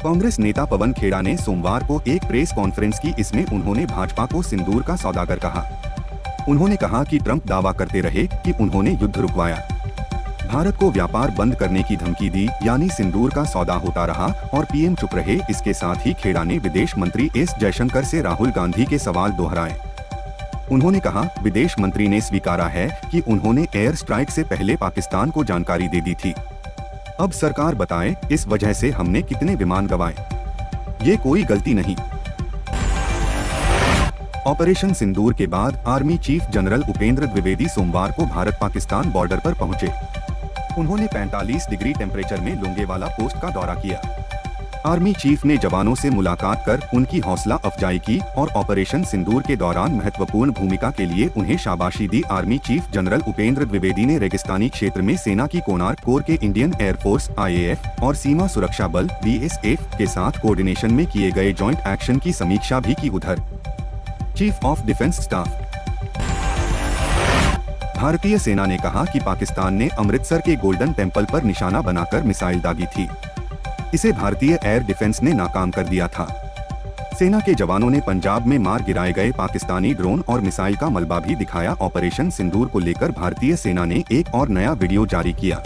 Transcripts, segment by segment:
कांग्रेस नेता पवन खेड़ा ने सोमवार को एक प्रेस कॉन्फ्रेंस की। इसमें उन्होंने भाजपा को सिंदूर का सौदागर कहा। उन्होंने कहा कि ट्रंप दावा करते रहे कि उन्होंने युद्ध रुकवाया, भारत को व्यापार बंद करने की धमकी दी, यानी सिंदूर का सौदा होता रहा और पीएम चुप रहे। इसके साथ ही खेड़ा ने विदेश मंत्री एस जयशंकर से राहुल गांधी के सवाल दोहराए। उन्होंने कहा, विदेश मंत्री ने स्वीकारा है कि उन्होंने एयर स्ट्राइक से पहले पाकिस्तान को जानकारी दे दी थी। अब सरकार बताए इस वजह से हमने कितने विमान गंवाए, ये कोई गलती नहीं। ऑपरेशन सिंदूर के बाद army chief general Upendra Dwivedi सोमवार को भारत पाकिस्तान बॉर्डर पर पहुंचे। उन्होंने 45 डिग्री टेम्परेचर में लोंगेवाला पोस्ट का दौरा किया। आर्मी चीफ ने जवानों से मुलाकात कर उनकी हौसला अफजाई की और ऑपरेशन सिंदूर के दौरान महत्वपूर्ण भूमिका के लिए उन्हें शाबाशी दी। Army chief general Upendra Dwivedi ने रेगिस्तानी क्षेत्र में सेना की कोणार्क कोर के इंडियन एयरफोर्स (IAF) और सीमा सुरक्षा बल (BSF) के साथ कोऑर्डिनेशन में किए गए जॉइंट एक्शन की समीक्षा भी की। उधर चीफ ऑफ डिफेंस स्टाफ भारतीय सेना ने कहा कि पाकिस्तान ने अमृतसर के गोल्डन टेम्पल पर निशाना बनाकर मिसाइल दागी थी। इसे भारतीय एयर डिफेंस ने नाकाम कर दिया था। सेना के जवानों ने पंजाब में मार गिराए गए पाकिस्तानी ड्रोन और मिसाइल का मलबा भी दिखाया। ऑपरेशन सिंदूर को लेकर भारतीय सेना ने एक और नया वीडियो जारी किया।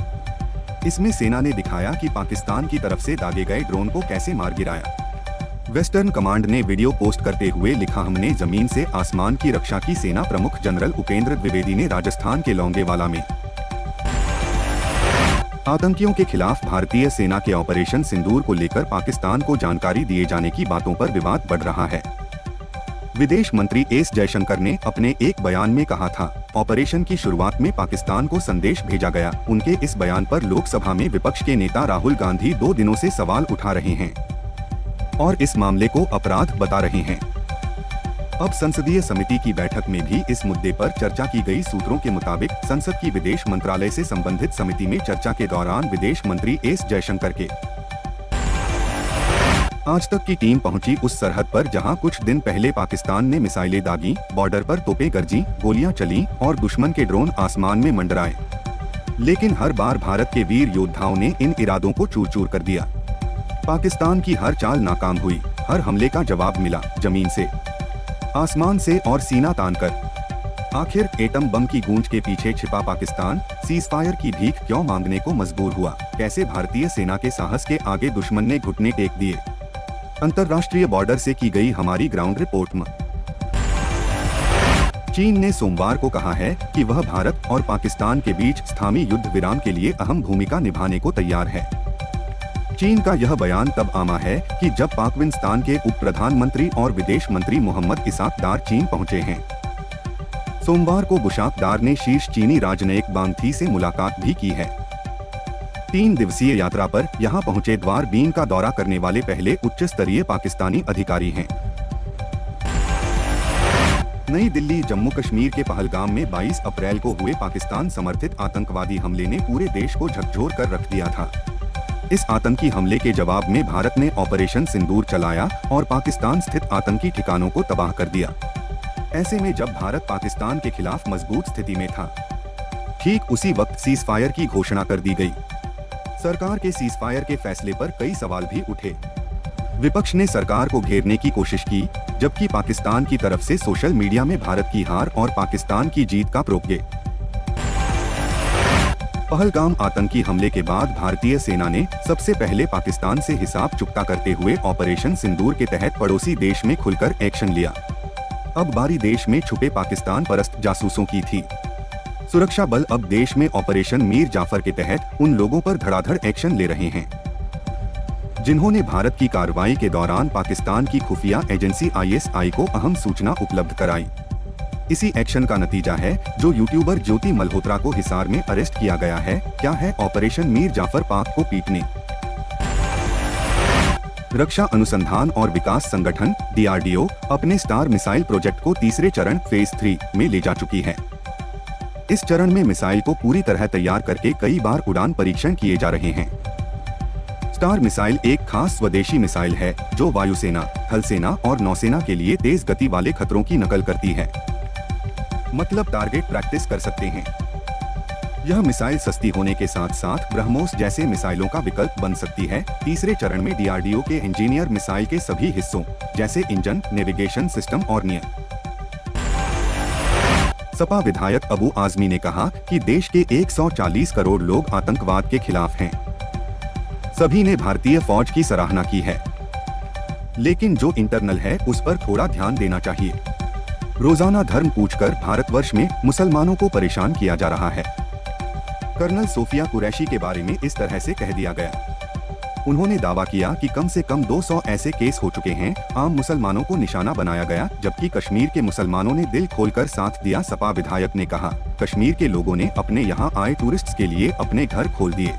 इसमें सेना ने दिखाया कि पाकिस्तान की तरफ से दागे गए ड्रोन को कैसे मार गिराया। वेस्टर्न कमांड ने वीडियो पोस्ट करते हुए लिखा, हमने जमीन से आसमान की रक्षा की। सेना प्रमुख जनरल उपेंद्र द्विवेदी ने राजस्थान के लोंगेवाला में आतंकियों के खिलाफ भारतीय सेना के ऑपरेशन सिंदूर को लेकर पाकिस्तान को जानकारी दिए जाने की बातों पर विवाद बढ़ रहा है। विदेश मंत्री एस जयशंकर ने अपने एक बयान में कहा था, ऑपरेशन की शुरुआत में पाकिस्तान को संदेश भेजा गया। उनके इस बयान पर लोकसभा में विपक्ष के नेता राहुल गांधी 2 दिनों से सवाल उठा रहे हैं और इस मामले को अपराध बता रहे हैं। अब संसदीय समिति की बैठक में भी इस मुद्दे पर चर्चा की गई। सूत्रों के मुताबिक संसद की विदेश मंत्रालय से संबंधित समिति में चर्चा के दौरान विदेश मंत्री एस जयशंकर के आज तक की टीम पहुंची उस सरहद पर जहां कुछ दिन पहले पाकिस्तान ने मिसाइलें दागी, बॉर्डर पर तोपें गरजी, गोलियां चली और दुश्मन के ड्रोन आसमान में मंडराए। लेकिन हर बार भारत के वीर योद्धाओं ने इन इरादों को चूर चूर कर दिया। पाकिस्तान की हर चाल नाकाम हुई, हर हमले का जवाब मिला जमीन से, आसमान से और सीना तान कर। आखिर एटम बम की गूंज के पीछे छिपा पाकिस्तान सीज फायर की भीख क्यों मांगने को मजबूर हुआ? कैसे भारतीय सेना के साहस के आगे दुश्मन ने घुटने टेक दिए? अंतर्राष्ट्रीय बॉर्डर से की गई हमारी ग्राउंड रिपोर्ट में चीन ने सोमवार को कहा है कि वह भारत और पाकिस्तान के बीच स्थायी युद्ध विराम के लिए अहम भूमिका निभाने को तैयार है। चीन का यह बयान तब आमा है कि जब पाकिस्तान के उप प्रधानमंत्री और विदेश मंत्री मोहम्मद इसाक डार चीन पहुंचे हैं। सोमवार को बुशाक डार ने शीर्ष चीनी राजनयिक वांग थी से मुलाकात भी की है। 3 दिवसीय यात्रा पर यहां पहुंचे द्वार बीन का दौरा करने वाले पहले उच्च स्तरीय पाकिस्तानी अधिकारी हैं। नई दिल्ली जम्मू कश्मीर के पहलगाम में 22 अप्रैल को हुए पाकिस्तान समर्थित आतंकवादी हमले ने पूरे देश को झकझोर कर रख दिया था। इस आतंकी हमले के जवाब में भारत ने ऑपरेशन सिंदूर चलाया और पाकिस्तान स्थित आतंकी ठिकानों को तबाह कर दिया। ऐसे में जब भारत पाकिस्तान के खिलाफ मजबूत स्थिति में था, ठीक उसी वक्त सीज फायर की घोषणा कर दी गई। सरकार के सीज फायर के फैसले पर कई सवाल भी उठे। विपक्ष ने सरकार को घेरने की कोशिश की, जबकि पाकिस्तान की तरफ से सोशल मीडिया में भारत की हार और पाकिस्तान की जीत का प्रोपगे। पहलगाम आतंकी हमले के बाद भारतीय सेना ने सबसे पहले पाकिस्तान से हिसाब चुकता करते हुए ऑपरेशन सिंदूर के तहत पड़ोसी देश में खुलकर एक्शन लिया। अब बारी देश में छुपे पाकिस्तान परस्त जासूसों की थी। सुरक्षा बल अब देश में ऑपरेशन मीर जाफर के तहत उन लोगों पर धड़ाधड़ एक्शन ले रहे हैं जिन्होंने भारत की कार्रवाई के दौरान पाकिस्तान की खुफिया एजेंसी ISI को अहम सूचना उपलब्ध कराई। इसी एक्शन का नतीजा है जो यूट्यूबर ज्योति मल्होत्रा को हिसार में अरेस्ट किया गया है। क्या है ऑपरेशन मीर जाफर? पाक को पीटने। रक्षा अनुसंधान और विकास संगठन DRDO अपने स्टार मिसाइल प्रोजेक्ट को तीसरे चरण फेज 3 में ले जा चुकी है। इस चरण में मिसाइल को पूरी तरह तैयार करके कई बार उड़ान परीक्षण किए जा रहे हैं। स्टार मिसाइल एक खास स्वदेशी मिसाइल है जो वायुसेना, थल सेना और नौसेना के लिए तेज गति वाले खतरों की नकल करती है। मतलब टारगेट प्रैक्टिस कर सकते हैं। यह मिसाइल सस्ती होने के साथ साथ ब्रह्मोस जैसे मिसाइलों का विकल्प बन सकती है। तीसरे चरण में डीआरडीओ के इंजीनियर मिसाइल के सभी हिस्सों जैसे इंजन, नेविगेशन सिस्टम और सपा विधायक अबू आजमी ने कहा कि देश के 140 करोड़ लोग आतंकवाद के खिलाफ हैं। सभी ने भारतीय फौज की सराहना की है, लेकिन जो इंटरनल है उस पर थोड़ा ध्यान देना चाहिए। रोजाना धर्म पूछकर भारतवर्ष में मुसलमानों को परेशान किया जा रहा है। कर्नल सोफिया कुरैशी के बारे में इस तरह से कह दिया गया। उन्होंने दावा किया कि कम से कम 200 ऐसे केस हो चुके हैं, आम मुसलमानों को निशाना बनाया गया, जबकि कश्मीर के मुसलमानों ने दिल खोलकर साथ दिया। सपा विधायक ने कहा, कश्मीर के लोगों ने अपने यहाँ आए टूरिस्ट्स के लिए अपने घर खोल दिए।